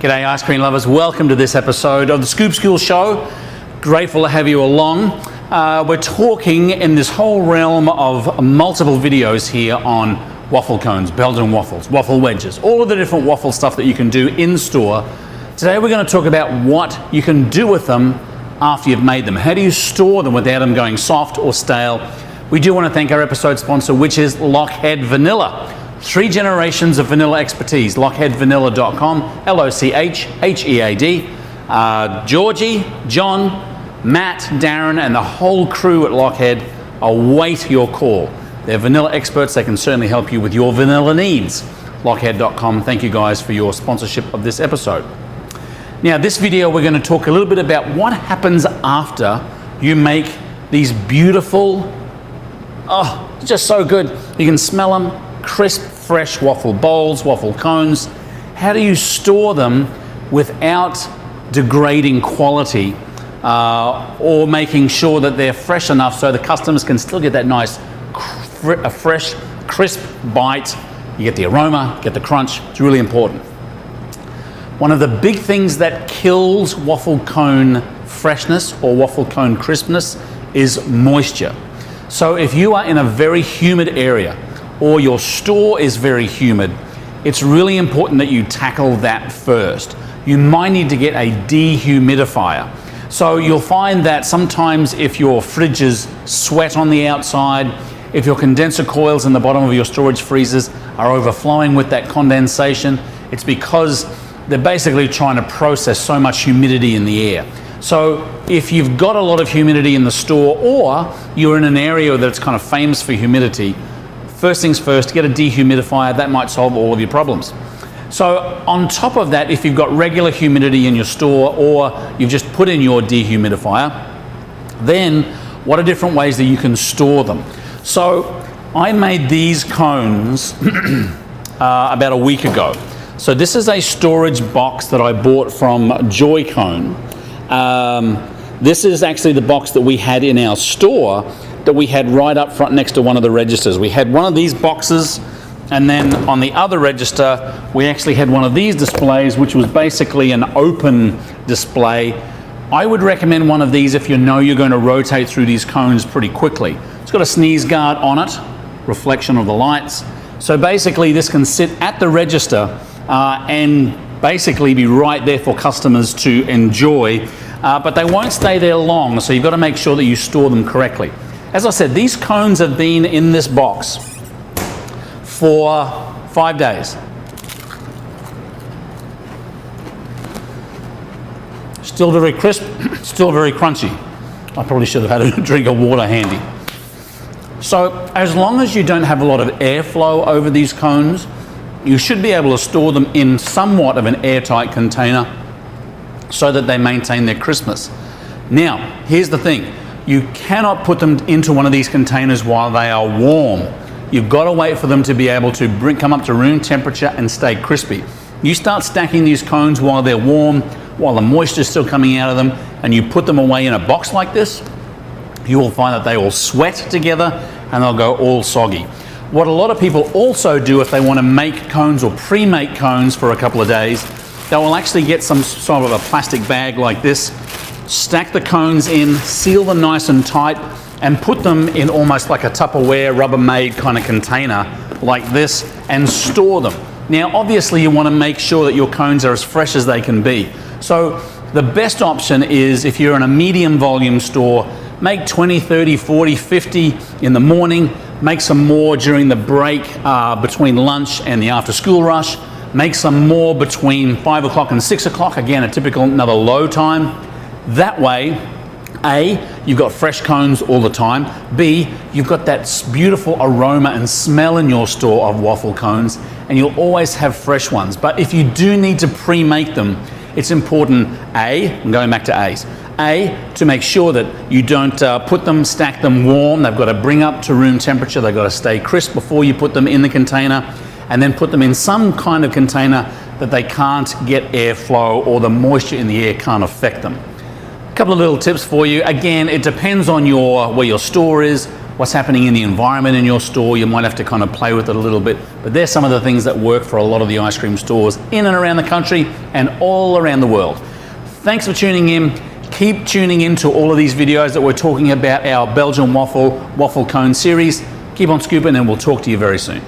G'day ice cream lovers, welcome to this episode of the Scoop School Show. Grateful to have you along. We're talking in this whole realm of multiple videos here on waffle cones, Belgian waffles, waffle wedges, all of the different waffle stuff that you can do in store. Today we're going to talk about what you can do with them after you've made them. How do you store them without them going soft or stale? We do want to thank our episode sponsor, which is Lochhead Vanilla. 3 generations of vanilla expertise. Lochheadvanilla.com, Lochhead. Georgie, John, Matt, Darren, and the whole crew at Lochhead await your call. They're vanilla experts. They can certainly help you with your vanilla needs. Lochhead.com. Thank you guys for your sponsorship of this episode. Now, this video, we're going to talk a little bit about what happens after you make these beautiful, just so good. You can smell them, crisp, fresh waffle bowls, waffle cones. How do you store them without degrading quality or making sure that they're fresh enough so the customers can still get that nice, fresh, crisp bite? You get the aroma, get the crunch. It's really important. One of the big things that kills waffle cone freshness or waffle cone crispness is moisture. So if you are in a very humid area or your store is very humid, it's really important that you tackle that first. You might need to get a dehumidifier. So you'll find that sometimes if your fridges sweat on the outside, if your condenser coils in the bottom of your storage freezers are overflowing with that condensation, it's because they're basically trying to process so much humidity in the air. So if you've got a lot of humidity in the store or you're in an area that's kind of famous for humidity, first things first, get a dehumidifier. That might solve all of your problems. So on top of that, if you've got regular humidity in your store or you've just put in your dehumidifier, then what are different ways that you can store them? So I made these cones about a week ago. So this is a storage box that I bought from Joy Cone. This is actually the box that we had in our store that we had right up front next to one of the registers. We had one of these boxes, and then on the other register we actually had one of these displays, which was basically an open display. I would recommend one of these if you know you're going to rotate through these cones pretty quickly. It's got a sneeze guard on it, reflection of the lights. So basically this can sit at the register and basically be right there for customers to enjoy, but they won't stay there long, so you've got to make sure that you store them correctly. As I said, these cones have been in this box for 5 days. Still very crisp, still very crunchy. I probably should have had a drink of water handy. So as long as you don't have a lot of airflow over these cones, you should be able to store them in somewhat of an airtight container so that they maintain their crispness. Now, here's the thing. You cannot put them into one of these containers while they are warm. You've got to wait for them to be able to come up to room temperature and stay crispy. You start stacking these cones while they're warm, while the moisture is still coming out of them, and you put them away in a box like this, you will find that they all sweat together and they'll go all soggy. What a lot of people also do if they want to make cones or pre-make cones for a couple of days, they will actually get some sort of a plastic bag like this, stack the cones in, seal them nice and tight, and put them in almost like a Tupperware Rubbermaid kind of container like this and store them. Now obviously you want to make sure that your cones are as fresh as they can be. So the best option is, if you're in a medium volume store, make 20, 30, 40, 50 in the morning, make some more during the break between lunch and the after school rush, make some more between 5 o'clock and 6 o'clock, again a typical another low time. That way, A, you've got fresh cones all the time. B, you've got that beautiful aroma and smell in your store of waffle cones, and you'll always have fresh ones. But if you do need to pre-make them, it's important, A, I'm going back to A's, A, to make sure that you don't stack them warm. They've got to bring up to room temperature. They've got to stay crisp before you put them in the container, and then put them in some kind of container that they can't get airflow or the moisture in the air can't affect them. A couple of little tips for you. Again, it depends on where your store is, what's happening in the environment in your store. You might have to kind of play with it a little bit, but there's some of the things that work for a lot of the ice cream stores in and around the country and all around the world. Thanks for tuning in. Keep tuning in to all of these videos that we're talking about our Belgian waffle cone series. Keep on scooping, and we'll talk to you very soon.